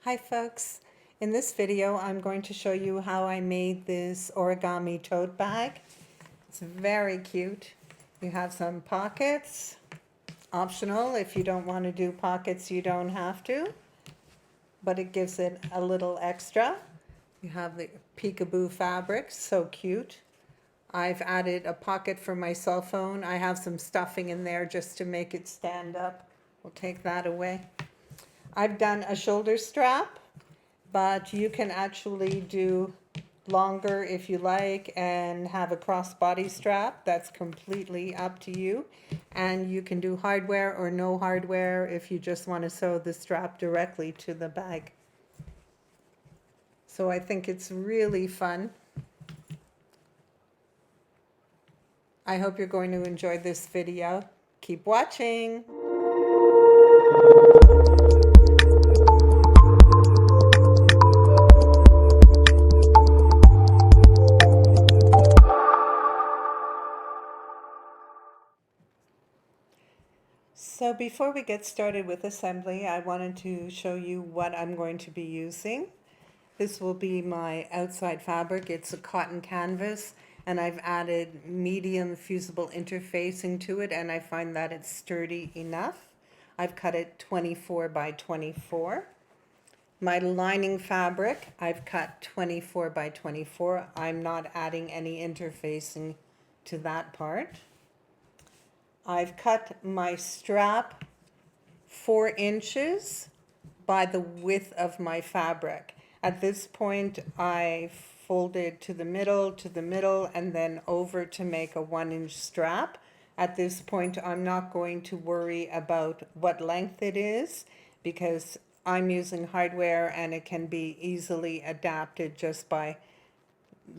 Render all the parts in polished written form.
Hi folks, in this video I'm going to show you how I made this origami tote bag. It's very cute. You have some pockets, optional. If you don't want to do pockets you don't have to, but it gives it a little extra. You have the peekaboo fabric, so cute. I've added a pocket for my cell phone. I have some stuffing in there just to make it stand up. We'll take that away. I've done a shoulder strap, but you can actually do longer if you like and have a crossbody strap. That's completely up to you. And you can do hardware or no hardware if you just want to sew the strap directly to the bag. So I think it's really fun. I hope you're going to enjoy this video. Keep watching. So before we get started with assembly, I wanted to show you what I'm going to be using. This will be my outside fabric. It's a cotton canvas, and I've added medium fusible interfacing to it, and I find that it's sturdy enough. I've cut it 24 by 24. My lining fabric, I've cut 24 by 24. I'm not adding any interfacing to that part. I've cut my strap 4 inches by the width of my fabric. At this point, I folded to the middle, and then over to make a 1-inch strap. At this point, I'm not going to worry about what length it is because I'm using hardware and it can be easily adapted just by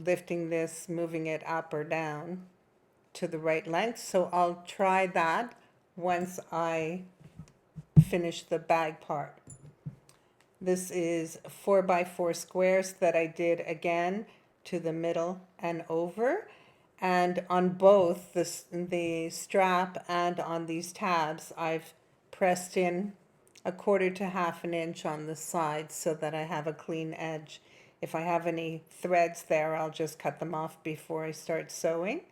lifting this, moving it up or down to the right length. So I'll try that once I finish the bag part. This is 4 by 4 squares that I did again to the middle and over. And on both the strap and on these tabs, I've pressed in 1/4 to 1/2 inch on the sides so that I have a clean edge. If I have any threads there, I'll just cut them off before I start sewing.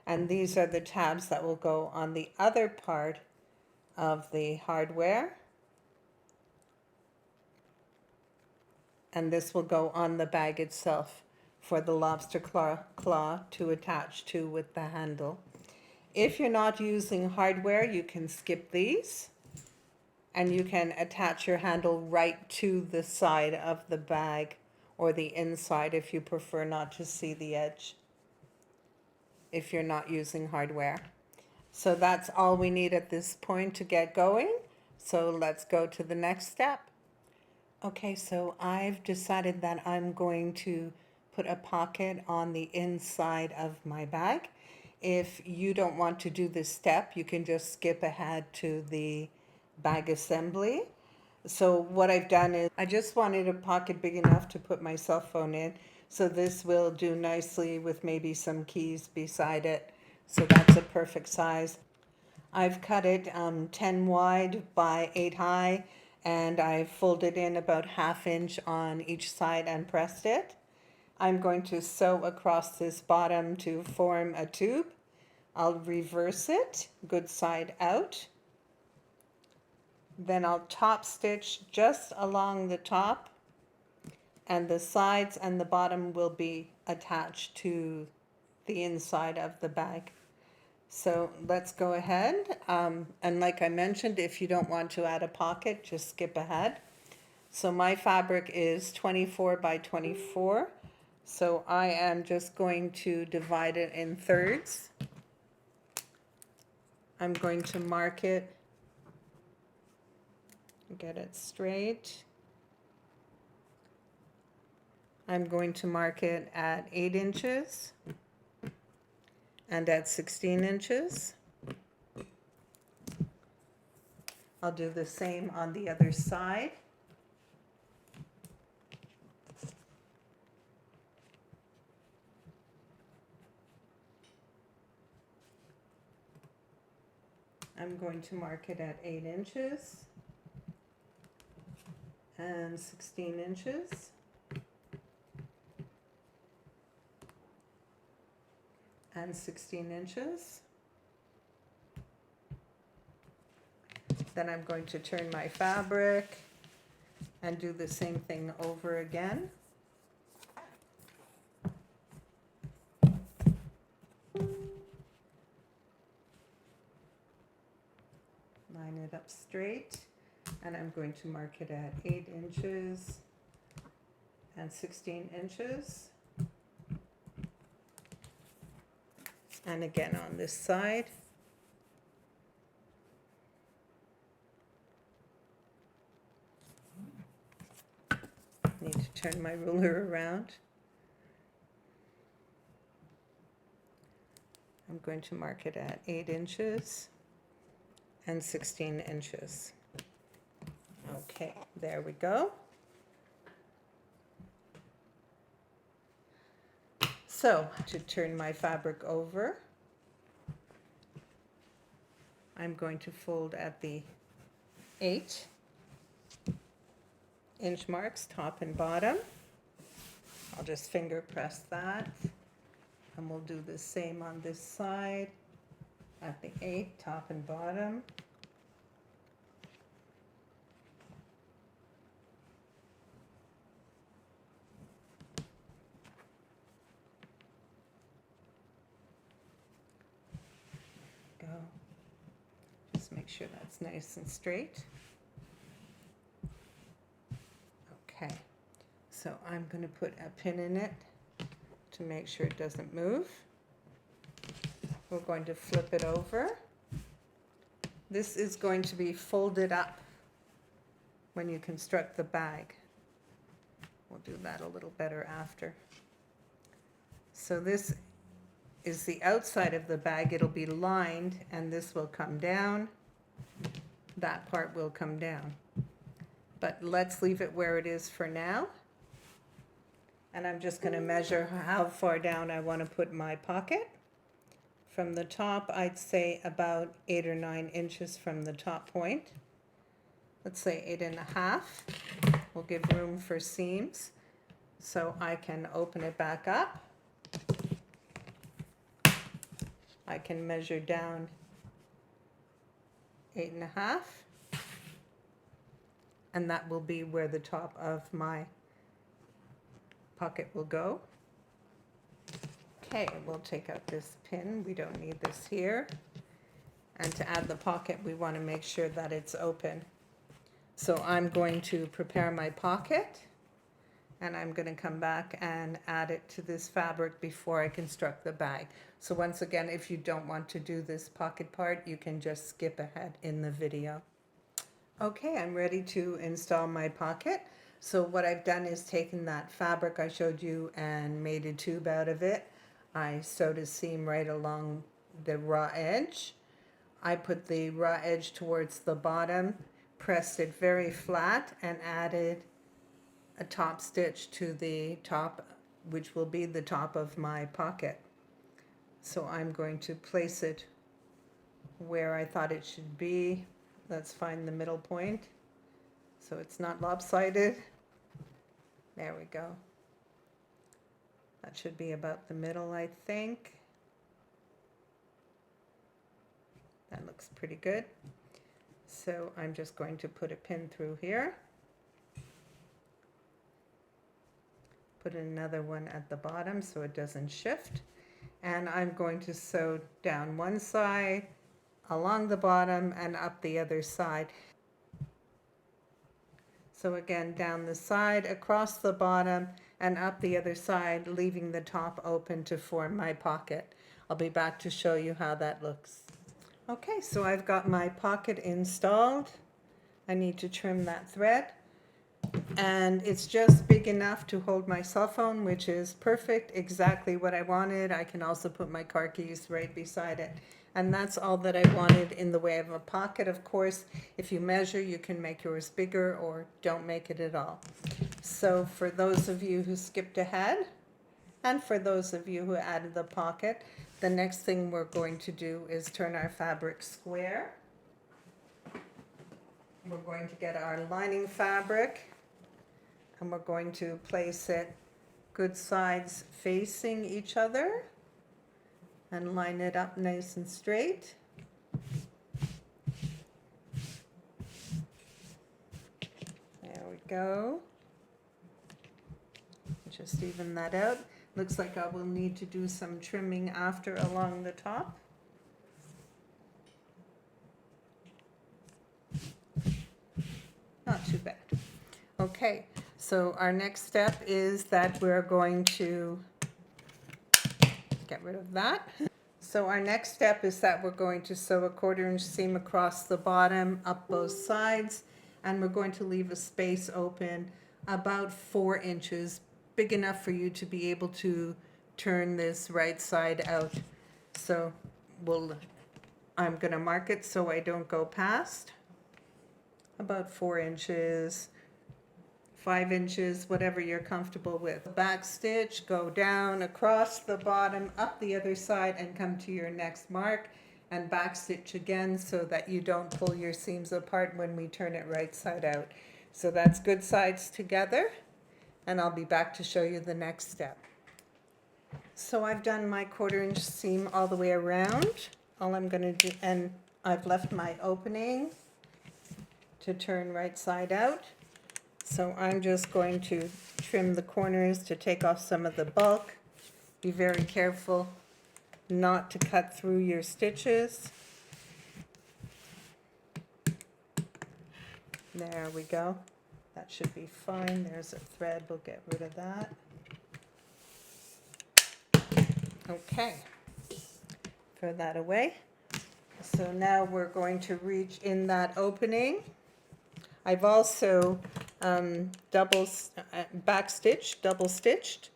And these are the tabs that will go on the other part of the hardware. And this will go on the bag itself for the lobster claw to attach to with the handle. If you're not using hardware, you can skip these and you can attach your handle right to the side of the bag or the inside if you prefer not to see the edge, if you're not using hardware. So that's all we need at this point to get going. So let's go to the next step. Okay, so I've decided that I'm going to put a pocket on the inside of my bag. If you don't want to do this step, you can just skip ahead to the bag assembly. So what I've done is I just wanted a pocket big enough to put my cell phone in. So this will do nicely with maybe some keys beside it. So that's a perfect size. I've cut it 10 wide by 8 high, and I folded in about 1/2 inch on each side and pressed it. I'm going to sew across this bottom to form a tube. I'll reverse it, good side out. Then I'll top stitch just along the top, and the sides and the bottom will be attached to the inside of the bag. So let's go ahead. And like I mentioned, if you don't want to add a pocket, just skip ahead. So my fabric is 24 by 24. So I am just going to divide it in thirds. I'm going to mark it, get it straight. I'm going to mark it at 8 inches and at 16 inches. I'll do the same on the other side. I'm going to mark it at 8 inches. and 16 inches. And 16 inches. Then I'm going to turn my fabric and do the same thing over again. Line it up straight, and I'm going to mark it at 8 inches and 16 inches. And again on this side. Need to turn my ruler around. I'm going to mark it at 8 inches and 16 inches. Okay, there we go. So, to turn my fabric over, I'm going to fold at the 8-inch marks, top and bottom. I'll just finger press that, and we'll do the same on this side at the 8, top and bottom. Go. Just make sure that's nice and straight. Okay, so I'm going to put a pin in it to make sure it doesn't move. We're going to flip it over. This is going to be folded up when you construct the bag. We'll do that a little better after. So this is the outside of the bag. It'll be lined, and this will come down. That part will come down. But let's leave it where it is for now. And I'm just going to measure how far down I want to put my pocket. From the top, I'd say about 8 or 9 inches from the top point. Let's say 8.5. We'll give room for seams. So I can open it back up. I can measure down 8.5. And that will be where the top of my pocket will go. Okay, we'll take out this pin. We don't need this here. And to add the pocket, we want to make sure that it's open. So I'm going to prepare my pocket, and I'm going to come back and add it to this fabric before I construct the bag. So once again, if you don't want to do this pocket part, you can just skip ahead in the video. Okay, I'm ready to install my pocket. So what I've done is taken that fabric I showed you and made a tube out of it. I sewed a seam right along the raw edge. I put the raw edge towards the bottom, pressed it very flat, and added a top stitch to the top, which will be the top of my pocket. So I'm going to place it where I thought it should be. Let's find the middle point so it's not lopsided. There we go. That should be about the middle, I think. That looks pretty good. So I'm just going to put a pin through here. Put another one at the bottom so it doesn't shift. And I'm going to sew down one side, along the bottom, and up the other side. So again, down the side, across the bottom, and up the other side, leaving the top open to form my pocket. I'll be back to show you how that looks. Okay, so I've got my pocket installed. I need to trim that thread. And it's just big enough to hold my cell phone, which is perfect, exactly what I wanted. I can also put my car keys right beside it. And that's all that I wanted in the way of a pocket. Of course, if you measure, you can make yours bigger or don't make it at all. So for those of you who skipped ahead, and for those of you who added the pocket, the next thing we're going to do is turn our fabric square. We're going to get our lining fabric, And we're going to place it good sides facing each other and line it up nice and straight. There we go. Just even that out. Looks like I will need to do some trimming after along the top. Not too bad. Okay, so our next step is that we're going to get rid of that. So our next step is that we're going to sew a 1/4 inch seam across the bottom, up both sides, and we're going to leave a space open about 4 inches, big enough for you to be able to turn this right side out. So I'm going to mark it so I don't go past. About 4 inches, 5 inches, whatever you're comfortable with. Back stitch, go down across the bottom, up the other side, and come to your next mark, and back stitch again so that you don't pull your seams apart when we turn it right side out. So that's good sides together, and I'll be back to show you the next step. So I've done my 1/4 inch seam all the way around. All I'm going to do, and I've left my opening to turn right side out. So I'm just going to trim the corners to take off some of the bulk. Be very careful not to cut through your stitches. There we go. That should be fine. There's a thread. We'll get rid of that. Okay. Throw that away. So now we're going to reach in that opening. I've also double stitched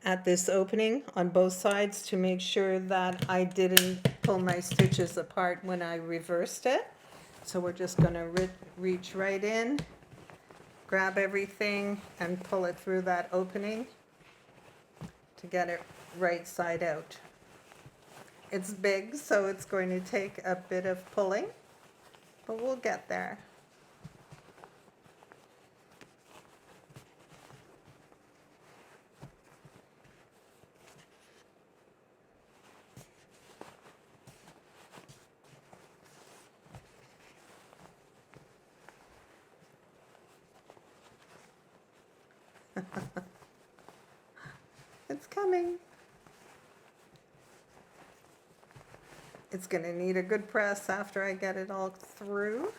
at this opening on both sides to make sure that I didn't pull my stitches apart when I reversed it. So we're just going to reach right in, grab everything, and pull it through that opening to get it right side out. It's big, so it's going to take a bit of pulling, but we'll get there. It's coming. It's going to need a good press after I get it all through.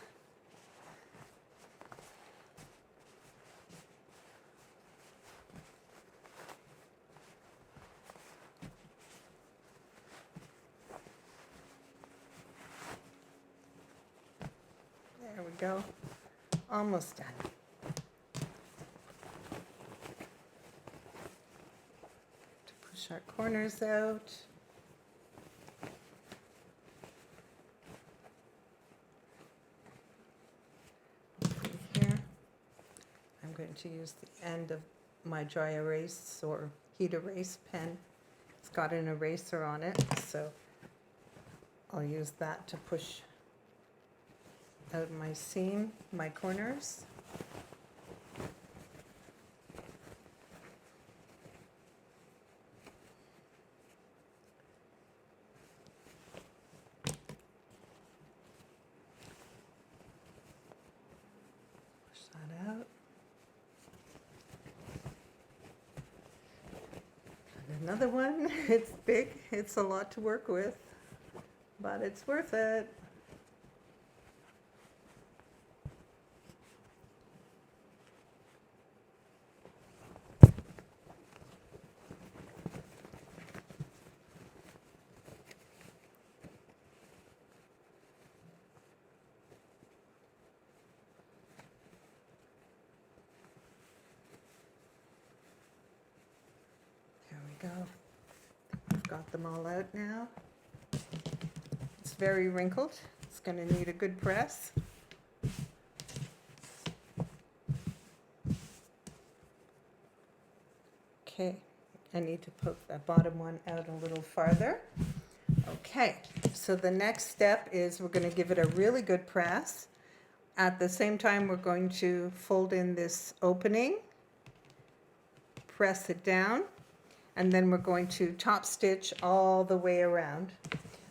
There we go. Almost done. Push our corners out. Here, I'm going to use the end of my dry erase or heat erase pen. It's got an eraser on it, so I'll use that to push out my seam, my corners. Out. And another one. It's big. It's a lot to work with, but it's worth it. Go. I've got them all out now. It's very wrinkled. It's going to need a good press. Okay, I need to poke that bottom one out a little farther. Okay, so the next step is we're going to give it a really good press. At the same time, we're going to fold in this opening press it down, and then we're going to top stitch all the way around.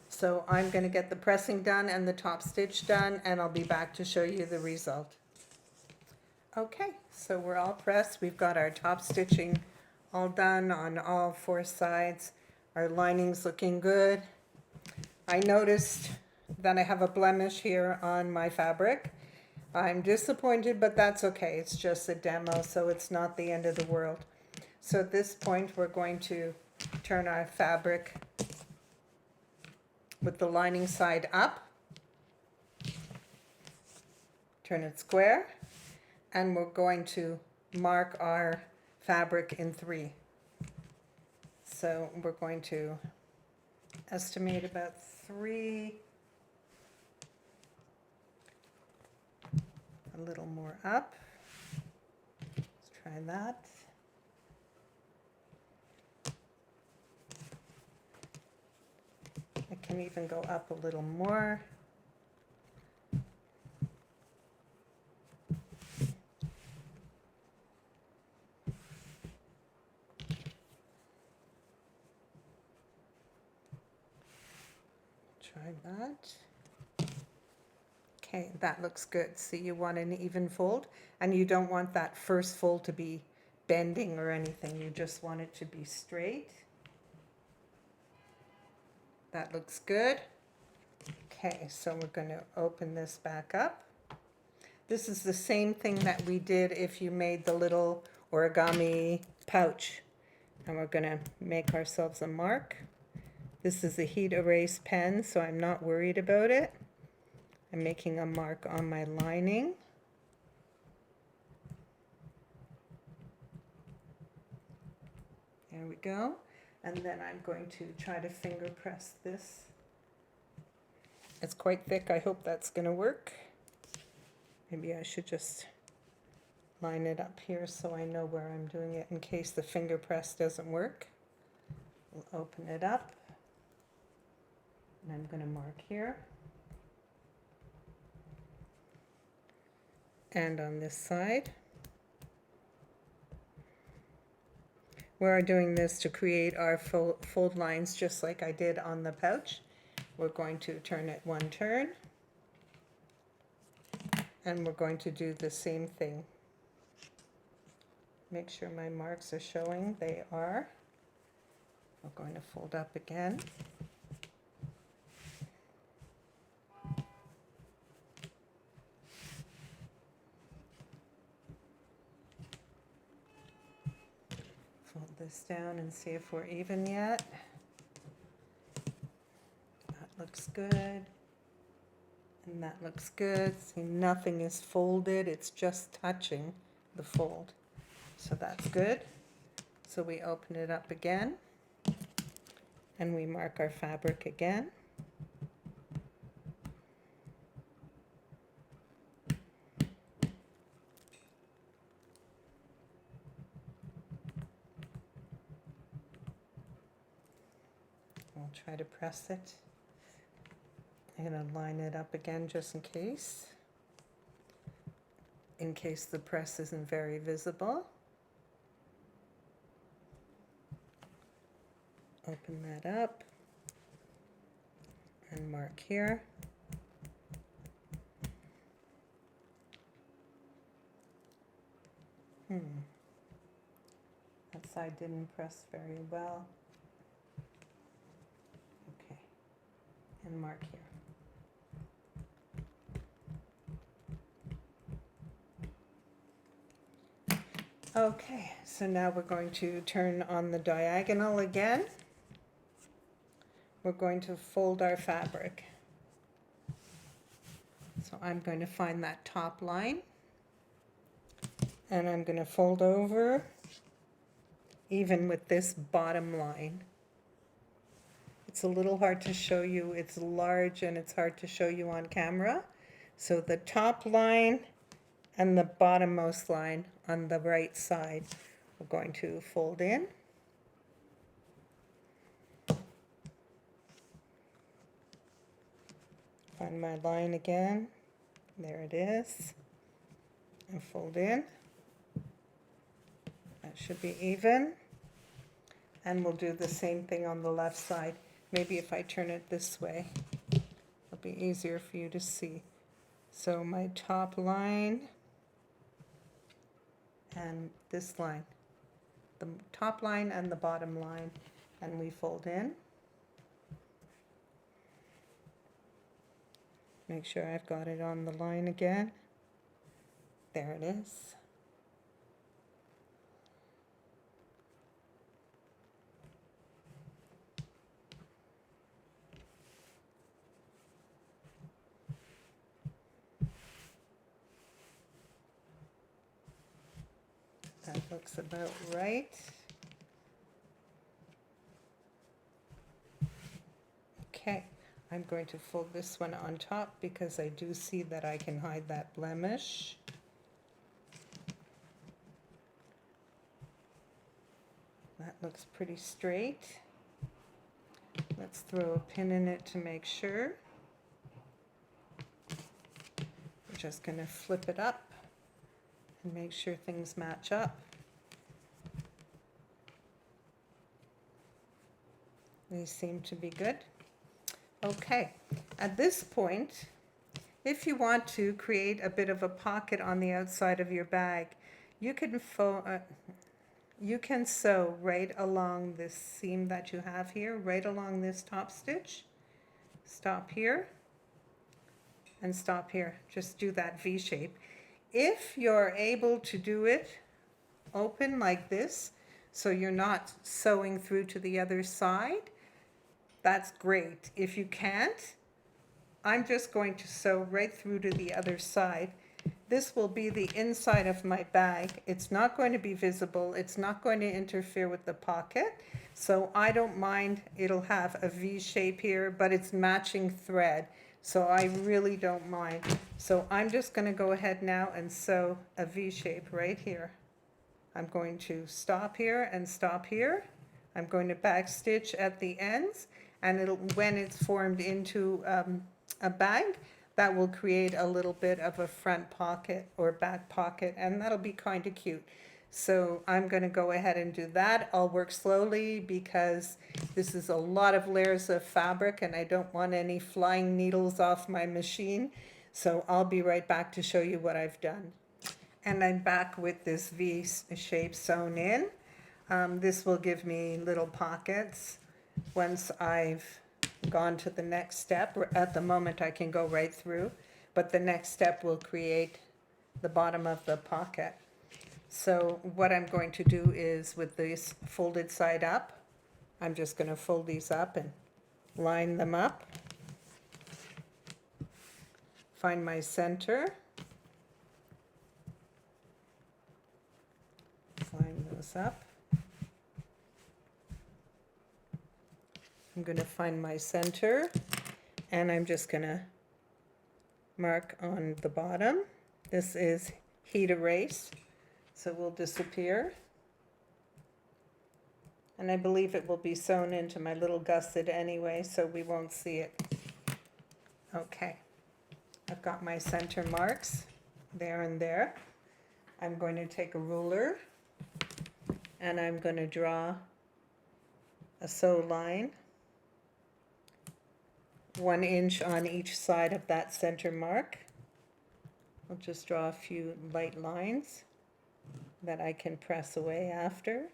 So I'm going to get the pressing done and the top stitch done, and I'll be back to show you the result. Okay, so we're all pressed. We've got our top stitching all done on all 4 sides. Our lining's looking good. I noticed that I have a blemish here on my fabric. I'm disappointed, but that's okay. It's just a demo, so it's not the end of the world. So at this point, we're going to turn our fabric with the lining side up, turn it square, and we're going to mark our fabric in 3. So we're going to estimate about 3, a little more up. Let's try that. I can even go up a little more. Try that. Okay, that looks good. See, you want an even fold, and you don't want that first fold to be bending or anything. You just want it to be straight. That looks good. Okay, so we're going to open this back up. This is the same thing that we did if you made the little origami pouch. And we're going to make ourselves a mark. This is a heat erase pen, so I'm not worried about it. I'm making a mark on my lining. There we go. And then I'm going to try to finger press this. It's quite thick. I hope that's going to work. Maybe I should just line it up here so I know where I'm doing it in case the finger press doesn't work. We'll open it up. And I'm going to mark here. And on this side. We're doing this to create our fold lines just like I did on the pouch. We're going to turn it 1 turn. And we're going to do the same thing. Make sure my marks are showing. They are. We're going to fold up again. Fold this down and see if we're even yet. That looks good. And that looks good. See, nothing is folded. It's just touching the fold. So that's good. So we open it up again. And we mark our fabric again. We'll try to press it. I'm going to line it up again just in case the press isn't very visible. Open that up and mark here. That side didn't press very well. Okay, and mark here. Okay, so now we're going to turn on the diagonal again. We're going to fold our fabric. So I'm going to find that top line. And I'm going to fold over even with this bottom line. It's a little hard to show you. It's large and it's hard to show you on camera. So the top line and the bottommost line on the right side, we're going to fold in. Find my line again. There it is. And fold in. That should be even. And we'll do the same thing on the left side. Maybe if I turn it this way, it'll be easier for you to see. So my top line and this line, the top line and the bottom line, and we fold in. Make sure I've got it on the line again. There it is. That looks about right. Okay, I'm going to fold this one on top because I do see that I can hide that blemish. That looks pretty straight. Let's throw a pin in it to make sure. We're just going to flip it up and make sure things match up. These seem to be good. Okay, at this point, if you want to create a bit of a pocket on the outside of your bag, you can sew right along this seam that you have here, right along this top stitch. Stop here and stop here. Just do that V shape. If you're able to do it open like this, so you're not sewing through to the other side, that's great. If you can't, I'm just going to sew right through to the other side. This will be the inside of my bag. It's not going to be visible. It's not going to interfere with the pocket. So I don't mind. It'll have a V shape here, but it's matching thread. So I really don't mind. So I'm just going to go ahead now and sew a V shape right here. I'm going to stop here and stop here. I'm going to back stitch at the ends, and when it's formed into a bag, that will create a little bit of a front pocket or back pocket, and that'll be kind of cute. So I'm going to go ahead and do that. I'll work slowly because this is a lot of layers of fabric and I don't want any flying needles off my machine. So I'll be right back to show you what I've done. And I'm back with this V shape sewn in. This will give me little pockets once I've gone to the next step. At the moment I can go right through, but the next step will create the bottom of the pocket. So what I'm going to do is, with this folded side up, I'm just going to fold these up and line them up. Find my center. Line those up. I'm going to find my center, and I'm just going to mark on the bottom. This is heat erase, so it will disappear. And I believe it will be sewn into my little gusset anyway, so we won't see it. Okay, I've got my center marks there and there. I'm going to take a ruler, and I'm going to draw a sew line, 1 inch on each side of that center mark. I'll just draw a few light lines that I can press away after.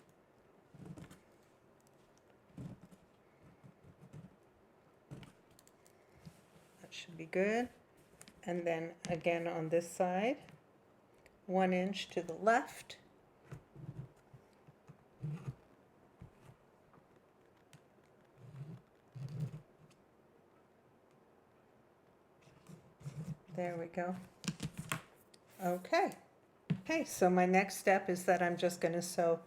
That should be good. And then again on this side, 1 inch to the left. There we go. Okay. Okay, so my next step is that I'm just going to sew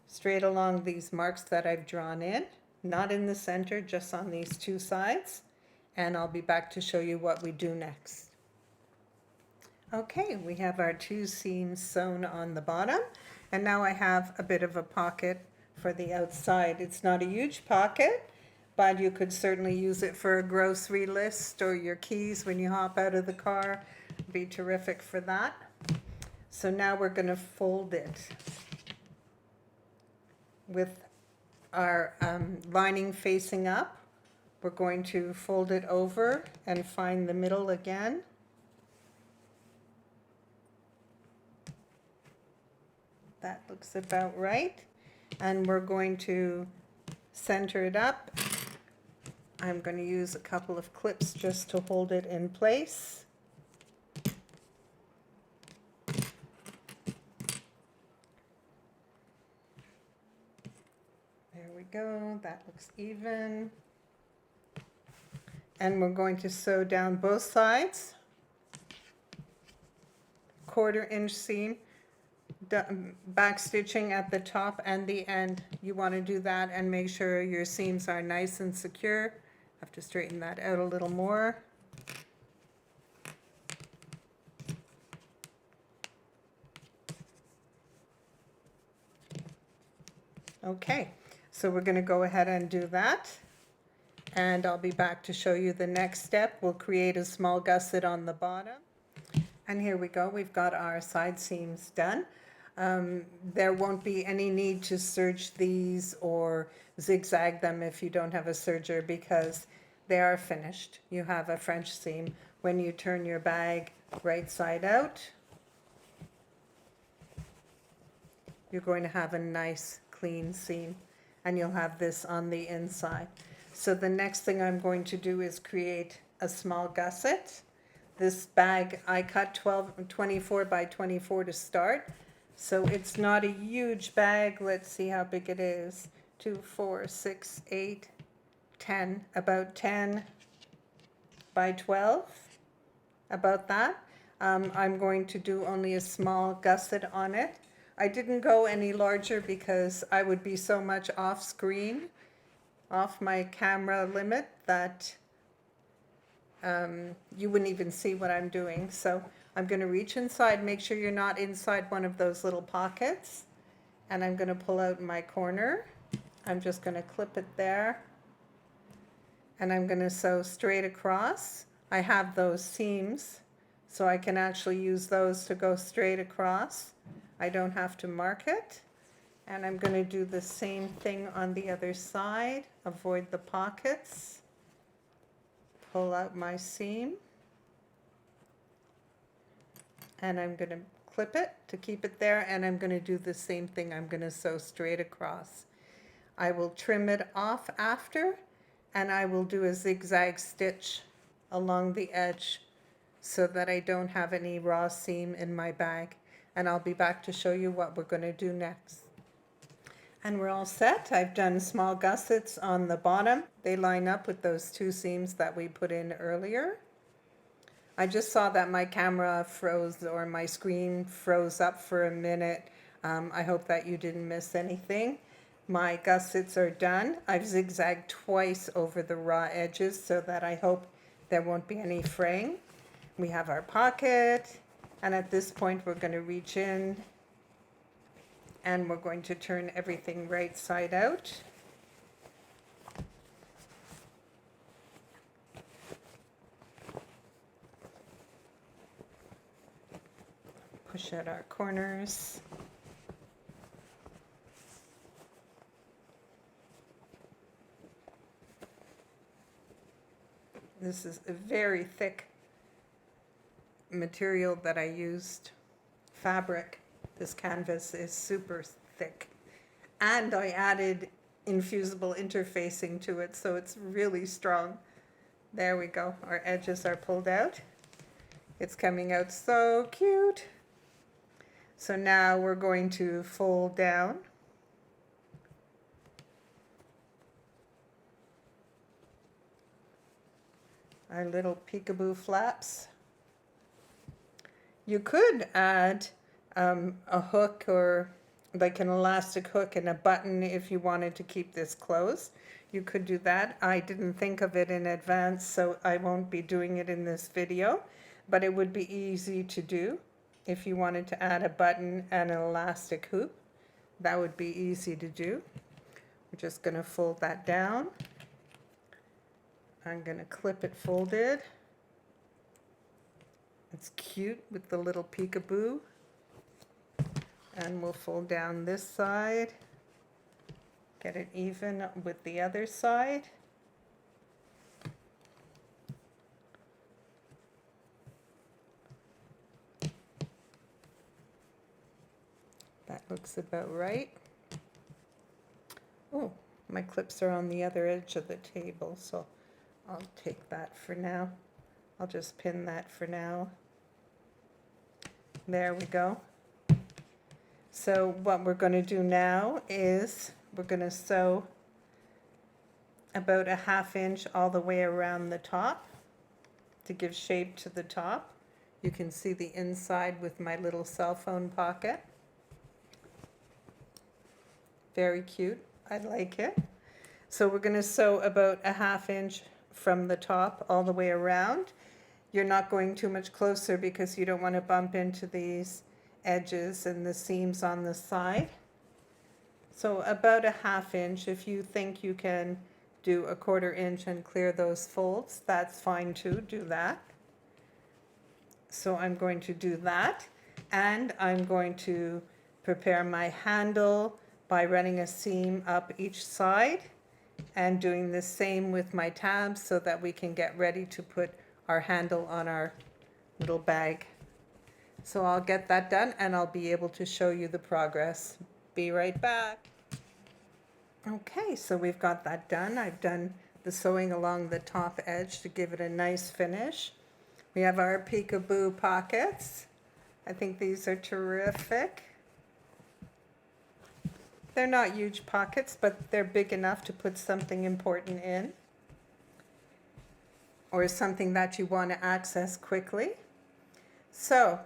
straight along these marks that I've drawn in, not in the center, just on these two sides, and I'll be back to show you what we do next. Okay, we have our 2 seams sewn on the bottom, and now I have a bit of a pocket for the outside. It's not a huge pocket, but you could certainly use it for a grocery list or your keys when you hop out of the car. It'd be terrific for that. So now we're going to fold it. with our lining facing up. We're going to fold it over and find the middle again. That looks about right. And we're going to center it up. I'm going to use a couple of clips just to hold it in place. There we go, that looks even. And we're going to sew down both sides. 1/4 inch seam, back stitching at the top and the end. You want to do that and make sure your seams are nice and secure. Have to straighten that out a little more. Okay, so we're going to go ahead and do that. And I'll be back to show you the next step. We'll create a small gusset on the bottom. And here we go, we've got our side seams done. There won't be any need to serge these or zigzag them if you don't have a serger, because they are finished. You have a French seam. When you turn your bag right side out, you're going to have a nice clean seam, and you'll have this on the inside. So the next thing I'm going to do is create a small gusset. This bag I cut 24 by 24 to start. So it's not a huge bag. Let's see how big it is. 2, 4, 6, 8, 10. About 10 by 12. About that. I'm going to do only a small gusset on it. I didn't go any larger because I would be so much off screen, off my camera limit, that you wouldn't even see what I'm doing. So I'm going to reach inside, make sure you're not inside one of those little pockets, and I'm going to pull out my corner. I'm just going to clip it there, and I'm going to sew straight across. I have those seams, so I can actually use those to go straight across. I don't have to mark it. And I'm going to do the same thing on the other side. Avoid the pockets. Pull out my seam, and I'm going to clip it to keep it there, and I'm going to do the same thing. I'm going to sew straight across. I will trim it off after, and I will do a zigzag stitch along the edge so that I don't have any raw seam in my bag. And I'll be back to show you what we're going to do next. And we're all set. I've done small gussets on the bottom. They line up with those 2 seams that we put in earlier. I just saw that my camera froze, or my screen froze up for a minute. I hope that you didn't miss anything. My gussets are done. I've zigzagged twice over the raw edges so that I hope there won't be any fraying. We have our pocket, and at this point we're going to reach in, and we're going to turn everything right side out. Push out our corners. This is a very thick material that I used, fabric. This canvas is super thick, and I added infusible interfacing to it, so it's really strong. There we go, our edges are pulled out. It's coming out so cute. So now we're going to fold down. Our little peekaboo flaps. You could add a hook, or like an elastic hook and a button if you wanted to keep this closed. You could do that. I didn't think of it in advance, so I won't be doing it in this video, but it would be easy to do if you wanted to add a button and an elastic hoop. That would be easy to do. We're just going to fold that down. I'm going to clip it folded. It's cute with the little peekaboo. And we'll fold down this side. Get it even with the other side. That looks about right. Oh, my clips are on the other edge of the table, so I'll take that for now. I'll just pin that for now. There we go. So what we're going to do now is we're going to sew about a 1/2 inch all the way around the top to give shape to the top. You can see the inside with my little cell phone pocket. Very cute. I like it. So we're going to sew about a 1/2 inch from the top all the way around. You're not going too much closer because you don't want to bump into these edges and the seams on the side. So about a 1/2 inch. If you think you can do a 1/4 inch and clear those folds, that's fine too. Do that. So I'm going to do that, and I'm going to prepare my handle by running a seam up each side and doing the same with my tabs so that we can get ready to put our handle on our little bag. So I'll get that done and I'll be able to show you the progress. Be right back. Okay, so we've got that done. I've done the sewing along the top edge to give it a nice finish. We have our peekaboo pockets. I think these are terrific. They're not huge pockets, but they're big enough to put something important in, or something that you want to access quickly. So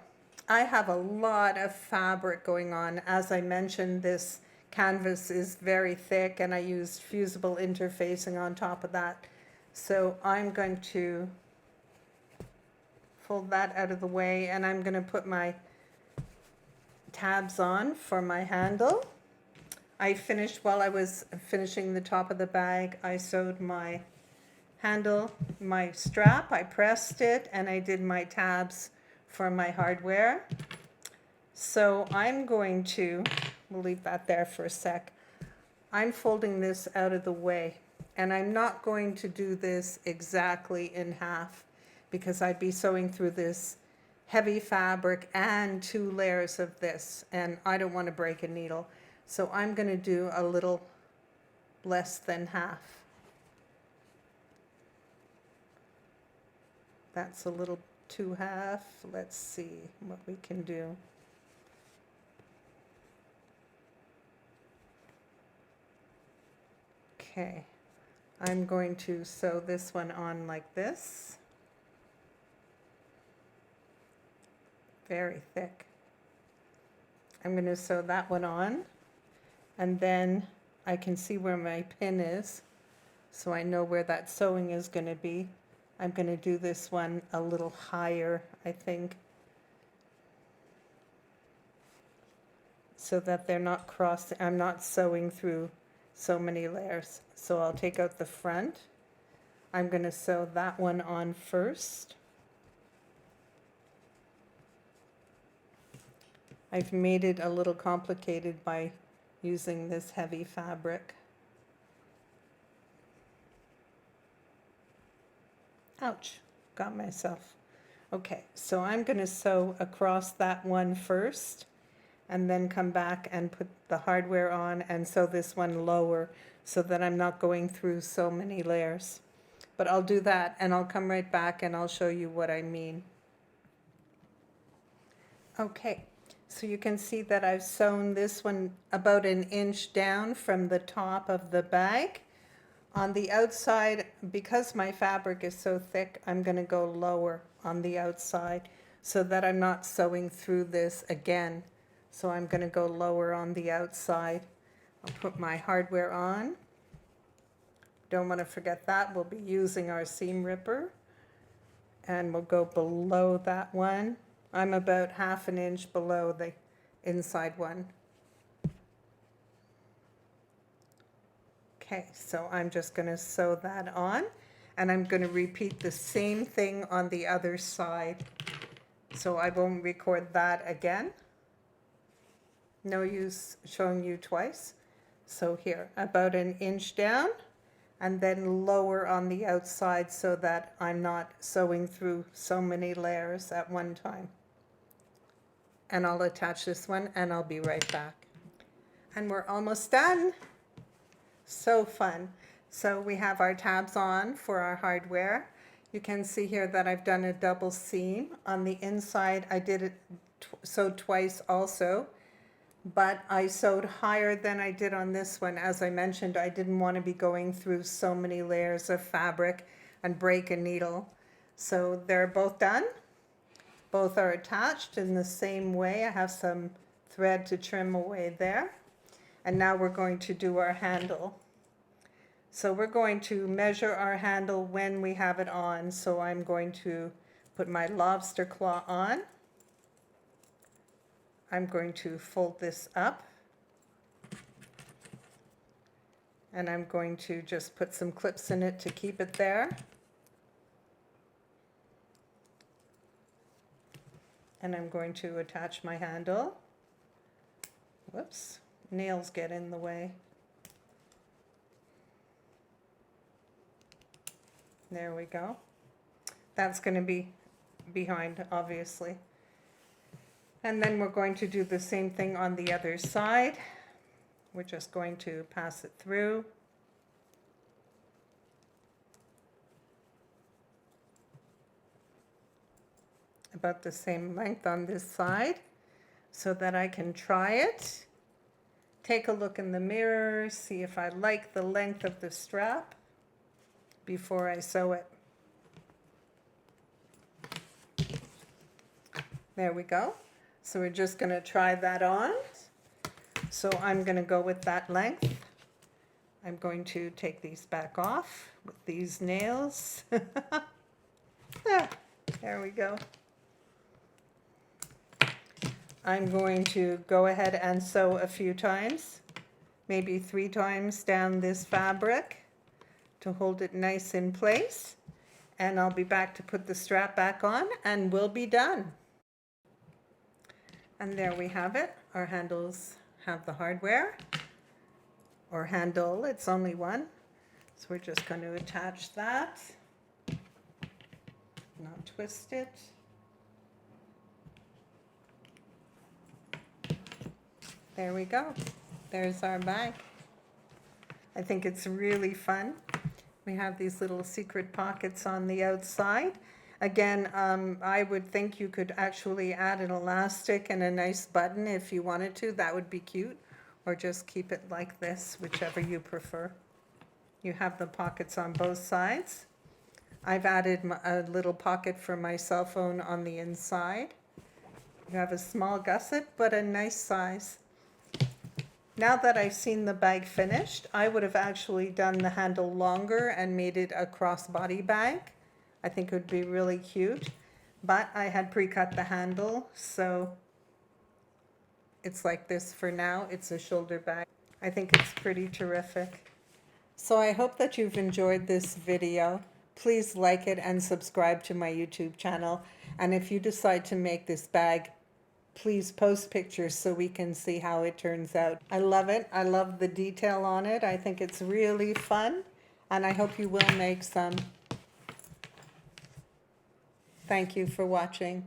I have a lot of fabric going on. As I mentioned, this canvas is very thick and I used fusible interfacing on top of that. So I'm going to fold that out of the way and I'm going to put my tabs on for my handle. I finished, while I was finishing the top of the bag, I sewed my handle, my strap, I pressed it, and I did my tabs for my hardware. So I'm going to, we'll leave that there for a sec. I'm folding this out of the way, and I'm not going to do this exactly in half because I'd be sewing through this heavy fabric and 2 layers of this, and I don't want to break a needle. So I'm going to do a little less than half. That's a little too half. Let's see what we can do. Okay, I'm going to sew this one on like this. Very thick. I'm going to sew that one on, and then I can see where my pin is, so I know where that sewing is going to be. I'm going to do this one a little higher, I think, so that they're not crossing. I'm not sewing through so many layers. So I'll take out the front. I'm going to sew that one on first. I've made it a little complicated by using this heavy fabric. Ouch, got myself. Okay, so I'm going to sew across that one first and then come back and put the hardware on and sew this one lower so that I'm not going through so many layers. But I'll do that and I'll come right back and I'll show you what I mean. Okay, so you can see that I've sewn this one about 1 inch down from the top of the bag. On the outside, because my fabric is so thick, I'm going to go lower on the outside so that I'm not sewing through this again. So I'm going to go lower on the outside. I'll put my hardware on. Don't want to forget that. We'll be using our seam ripper. And we'll go below that one. I'm about 1/2 inch below the inside one. Okay, so I'm just going to sew that on, and I'm going to repeat the same thing on the other side. So I won't record that again. No use showing you twice. So here, about an inch down, and then lower on the outside so that I'm not sewing through so many layers at one time. And I'll attach this one and I'll be right back. And we're almost done. So fun. So we have our tabs on for our hardware. You can see here that I've done a double seam. On the inside, I did it sewed twice also, but I sewed higher than I did on this one. As I mentioned, I didn't want to be going through so many layers of fabric and break a needle. So they're both done. Both are attached in the same way. I have some thread to trim away there. And now we're going to do our handle. So we're going to measure our handle when we have it on. So I'm going to put my lobster claw on. I'm going to fold this up. And I'm going to just put some clips in it to keep it there. And I'm going to attach my handle. Whoops, nails get in the way. There we go. That's going to be behind, obviously. And then we're going to do the same thing on the other side. We're just going to pass it through. About the same length on this side so that I can try it. Take a look in the mirror, see if I like the length of the strap before I sew it. There we go. So we're just going to try that on. So I'm going to go with that length. I'm going to take these back off with these nails. There we go. I'm going to go ahead and sew a few times, maybe 3 times down this fabric to hold it nice in place. And I'll be back to put the strap back on and we'll be done. And there we have it. Our handles have the hardware, or handle, it's only one. So we're just going to attach that, not twist it. There we go. There's our bag. I think it's really fun. We have these little secret pockets on the outside. Again, I would think you could actually add an elastic and a nice button if you wanted to. That would be cute. Or just keep it like this, whichever you prefer. You have the pockets on both sides. I've added a little pocket for my cell phone on the inside. You have a small gusset, but a nice size. Now that I've seen the bag finished, I would have actually done the handle longer and made it a crossbody bag. I think it would be really cute, but I had pre-cut the handle, so it's like this for now. It's a shoulder bag. I think it's pretty terrific. So I hope that you've enjoyed this video. Please like it and subscribe to my YouTube channel. And if you decide to make this bag, please post pictures so we can see how it turns out. I love it. I love the detail on it. I think it's really fun, and I hope you will make some. Thank you for watching.